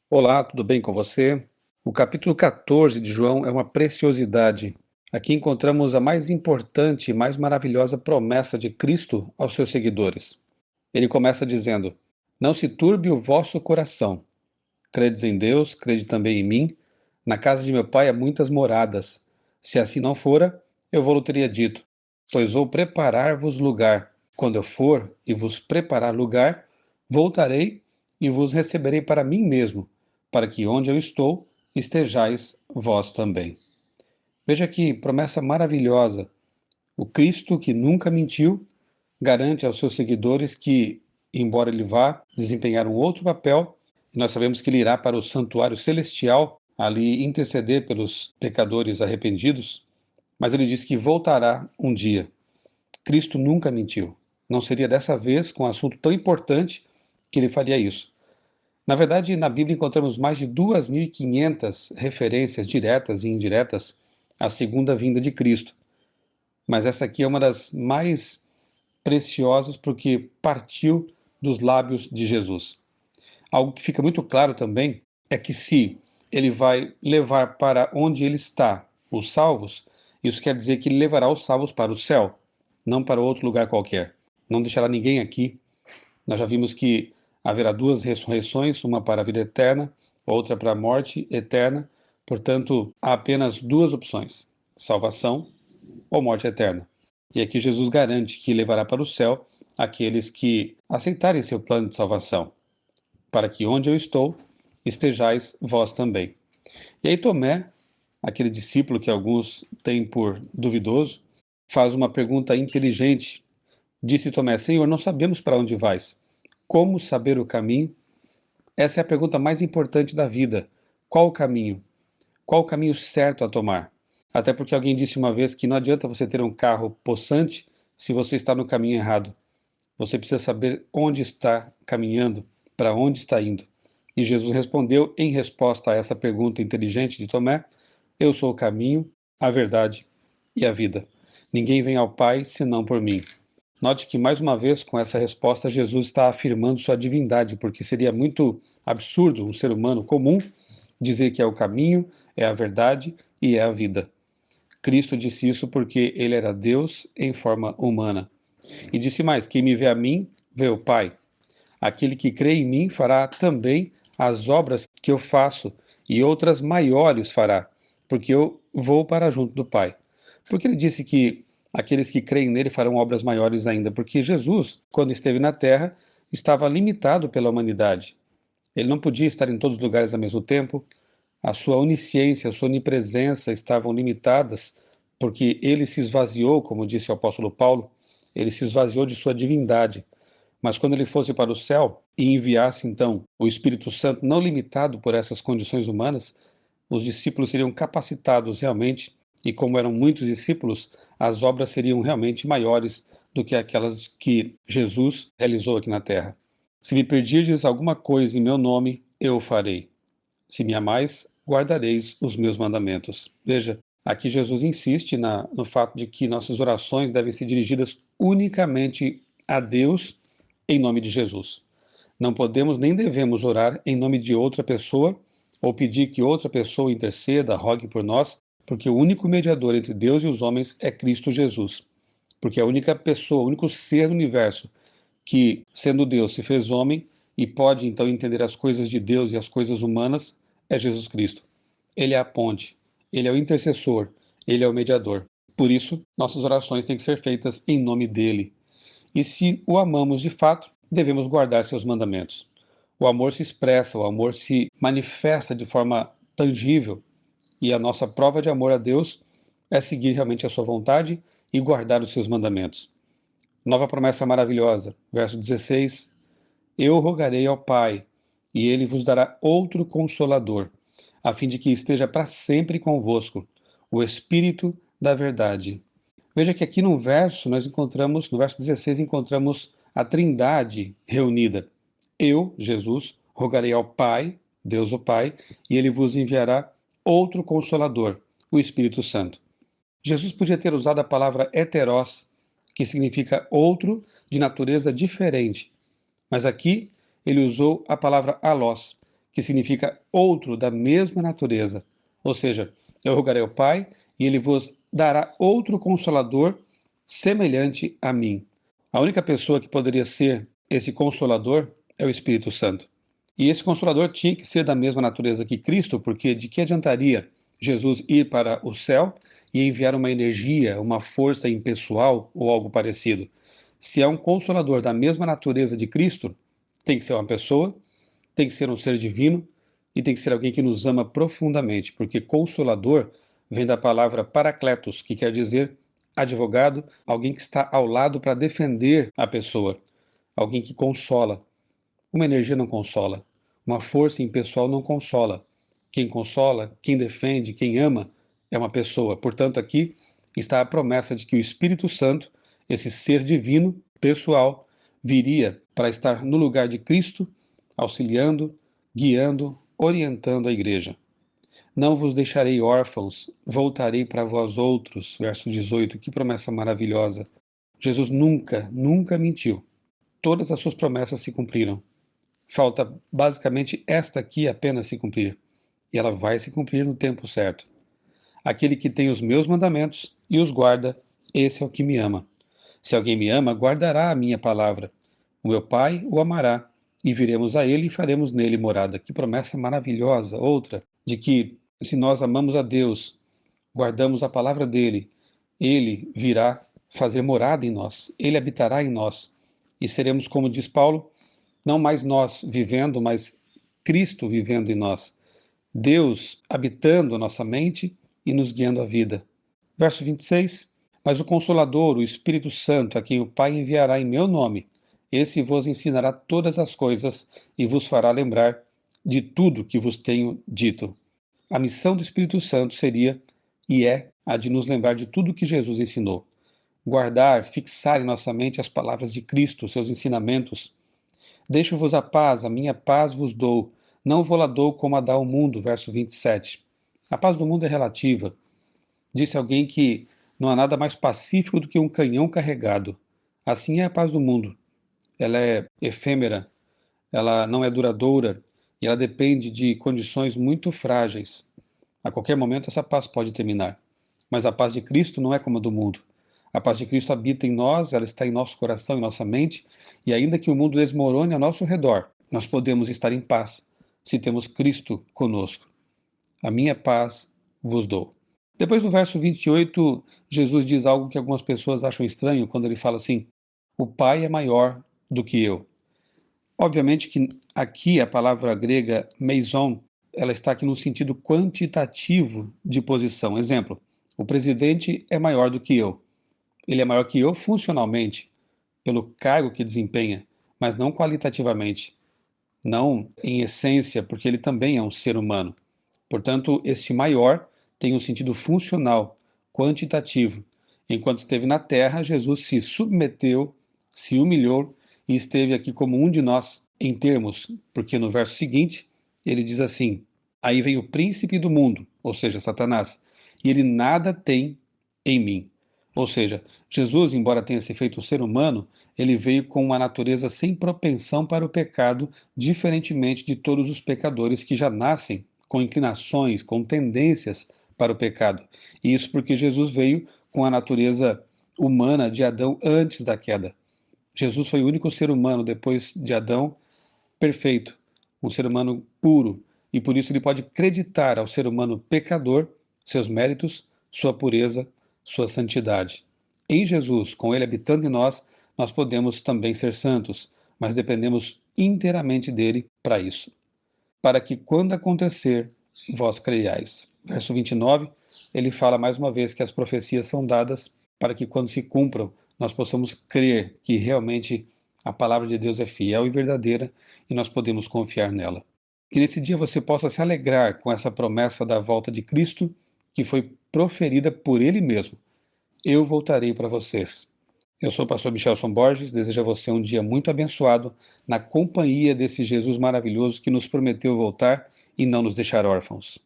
Olá, tudo bem com você? O capítulo 14 de João é uma preciosidade. Aqui encontramos a mais importante e mais maravilhosa promessa de Cristo aos seus seguidores. Ele começa dizendo: Não se turbe o vosso coração. Credes em Deus, crede também em mim. Na casa de meu pai há muitas moradas. Se assim não fora, eu vou-lo teria dito, pois vou preparar-vos lugar. Quando eu for e vos preparar lugar, voltarei e vos receberei para mim mesmo, para que onde eu estou, estejais vós também. Veja que promessa maravilhosa. O Cristo que nunca mentiu garante aos seus seguidores que, embora ele vá desempenhar um outro papel, e nós sabemos que ele irá para o santuário celestial, ali interceder pelos pecadores arrependidos, mas ele diz que voltará um dia. Cristo nunca mentiu. Não seria dessa vez, com um assunto tão importante, que ele faria isso. Na verdade, na Bíblia encontramos mais de 2.500 referências diretas e indiretas à segunda vinda de Cristo. Mas essa aqui é uma das mais preciosas porque partiu dos lábios de Jesus. Algo que fica muito claro também é que se ele vai levar para onde ele está os salvos, isso quer dizer que ele levará os salvos para o céu, não para outro lugar qualquer. Não deixará ninguém aqui. Nós já vimos que haverá duas ressurreições, uma para a vida eterna, outra para a morte eterna. Portanto, há apenas duas opções: salvação ou morte eterna. E aqui Jesus garante que levará para o céu aqueles que aceitarem seu plano de salvação, para que onde eu estou, estejais vós também. E aí Tomé, aquele discípulo que alguns têm por duvidoso, faz uma pergunta inteligente. Disse Tomé: Senhor, não sabemos para onde vais. Como saber o caminho? Essa é a pergunta mais importante da vida. Qual o caminho? Qual o caminho certo a tomar? Até porque alguém disse uma vez que não adianta você ter um carro possante se você está no caminho errado. Você precisa saber onde está caminhando, para onde está indo. E Jesus respondeu, em resposta a essa pergunta inteligente de Tomé: Eu sou o caminho, a verdade e a vida. Ninguém vem ao Pai senão por mim. Note que, mais uma vez, com essa resposta, Jesus está afirmando sua divindade, porque seria muito absurdo um ser humano comum dizer que é o caminho, é a verdade e é a vida. Cristo disse isso porque ele era Deus em forma humana. E disse mais: Quem me vê a mim, vê o Pai. Aquele que crê em mim fará também as obras que eu faço, e outras maiores fará, porque eu vou para junto do Pai. Porque ele disse que aqueles que creem nele farão obras maiores ainda? Porque Jesus, quando esteve na terra, estava limitado pela humanidade. Ele não podia estar em todos os lugares ao mesmo tempo. A sua onisciência, a sua onipresença estavam limitadas, porque ele se esvaziou, como disse o apóstolo Paulo, ele se esvaziou de sua divindade. Mas quando ele fosse para o céu e enviasse então o Espírito Santo, não limitado por essas condições humanas, os discípulos seriam capacitados realmente, e como eram muitos discípulos, as obras seriam realmente maiores do que aquelas que Jesus realizou aqui na terra. Se me pedirdes alguma coisa em meu nome, eu o farei. Se me amais, guardareis os meus mandamentos. Veja, aqui Jesus insiste no fato de que nossas orações devem ser dirigidas unicamente a Deus em nome de Jesus. Não podemos nem devemos orar em nome de outra pessoa ou pedir que outra pessoa interceda, rogue por nós, porque o único mediador entre Deus e os homens é Cristo Jesus. Porque a única pessoa, o único ser no universo que, sendo Deus, se fez homem e pode então entender as coisas de Deus e as coisas humanas, é Jesus Cristo. Ele é a ponte, ele é o intercessor, ele é o mediador. Por isso, nossas orações têm que ser feitas em nome dele. E se o amamos de fato, devemos guardar seus mandamentos. O amor se expressa, o amor se manifesta de forma tangível, e a nossa prova de amor a Deus é seguir realmente a sua vontade e guardar os seus mandamentos. Nova promessa maravilhosa, verso 16: Eu rogarei ao Pai, e ele vos dará outro consolador, a fim de que esteja para sempre convosco, o Espírito da verdade. Veja que aqui no verso nós encontramos, no verso 16, encontramos a Trindade reunida. Eu, Jesus, rogarei ao Pai, Deus o Pai, e ele vos enviará outro consolador, o Espírito Santo. Jesus podia ter usado a palavra heteros, que significa outro de natureza diferente, mas aqui ele usou a palavra alós, que significa outro da mesma natureza. Ou seja, eu rogarei ao Pai e ele vos dará outro consolador semelhante a mim. A única pessoa que poderia ser esse consolador é o Espírito Santo. E esse consolador tinha que ser da mesma natureza que Cristo, porque de que adiantaria Jesus ir para o céu e enviar uma energia, uma força impessoal ou algo parecido? Se é um consolador da mesma natureza de Cristo, tem que ser uma pessoa, tem que ser um ser divino e tem que ser alguém que nos ama profundamente, porque consolador vem da palavra parakletos, que quer dizer advogado, alguém que está ao lado para defender a pessoa, alguém que consola. Uma energia não consola, uma força impessoal não consola. Quem consola, quem defende, quem ama é uma pessoa. Portanto, aqui está a promessa de que o Espírito Santo, esse ser divino, pessoal, viria para estar no lugar de Cristo, auxiliando, guiando, orientando a igreja. Não vos deixarei órfãos, voltarei para vós outros. Verso 18, que promessa maravilhosa. Jesus nunca, nunca mentiu. Todas as suas promessas se cumpriram. Falta basicamente esta aqui apenas se cumprir. E ela vai se cumprir no tempo certo. Aquele que tem os meus mandamentos e os guarda, esse é o que me ama. Se alguém me ama, guardará a minha palavra. O meu Pai o amará, e viremos a ele e faremos nele morada. Que promessa maravilhosa! Outra, de que se nós amamos a Deus, guardamos a palavra dele, ele virá fazer morada em nós, ele habitará em nós. E seremos, como diz Paulo, não mais nós vivendo, mas Cristo vivendo em nós. Deus habitando a nossa mente e nos guiando a vida. Verso 26. Mas o Consolador, o Espírito Santo, a quem o Pai enviará em meu nome, esse vos ensinará todas as coisas e vos fará lembrar de tudo que vos tenho dito. A missão do Espírito Santo seria e é a de nos lembrar de tudo que Jesus ensinou. Guardar, fixar em nossa mente as palavras de Cristo, seus ensinamentos. Deixo-vos a paz, a minha paz vos dou. Não vou-la dou como a dá o mundo. Verso 27. A paz do mundo é relativa. Disse alguém que não há nada mais pacífico do que um canhão carregado. Assim é a paz do mundo. Ela é efêmera, ela não é duradoura e ela depende de condições muito frágeis. A qualquer momento essa paz pode terminar. Mas a paz de Cristo não é como a do mundo. A paz de Cristo habita em nós, ela está em nosso coração, em nossa mente, e ainda que o mundo desmorone ao nosso redor, nós podemos estar em paz se temos Cristo conosco. A minha paz vos dou. Depois do verso 28, Jesus diz algo que algumas pessoas acham estranho quando ele fala assim: o Pai é maior do que eu. Obviamente que aqui a palavra grega meison, ela está aqui no sentido quantitativo de posição. Exemplo, o presidente é maior do que eu. Ele é maior que eu funcionalmente, pelo cargo que desempenha, mas não qualitativamente, não em essência, porque ele também é um ser humano. Portanto, este maior tem um sentido funcional, quantitativo. Enquanto esteve na terra, Jesus se submeteu, se humilhou e esteve aqui como um de nós em termos, porque no verso seguinte ele diz assim: aí vem o príncipe do mundo, ou seja, Satanás, e ele nada tem em mim. Ou seja, Jesus, embora tenha se feito um ser humano, ele veio com uma natureza sem propensão para o pecado, diferentemente de todos os pecadores que já nascem com inclinações, com tendências para o pecado. E isso porque Jesus veio com a natureza humana de Adão antes da queda. Jesus foi o único ser humano depois de Adão perfeito, um ser humano puro, e por isso ele pode acreditar ao ser humano pecador seus méritos, sua pureza, sua santidade. Em Jesus, com ele habitando em nós, nós podemos também ser santos, mas dependemos inteiramente dele para isso. Para que quando acontecer, vós creiais. Verso 29, ele fala mais uma vez que as profecias são dadas para que quando se cumpram, nós possamos crer que realmente a palavra de Deus é fiel e verdadeira e nós podemos confiar nela. Que nesse dia você possa se alegrar com essa promessa da volta de Cristo que foi proferida por Ele mesmo. Eu voltarei para vocês. Eu sou o pastor Michelson Borges, desejo a você um dia muito abençoado na companhia desse Jesus maravilhoso que nos prometeu voltar e não nos deixar órfãos.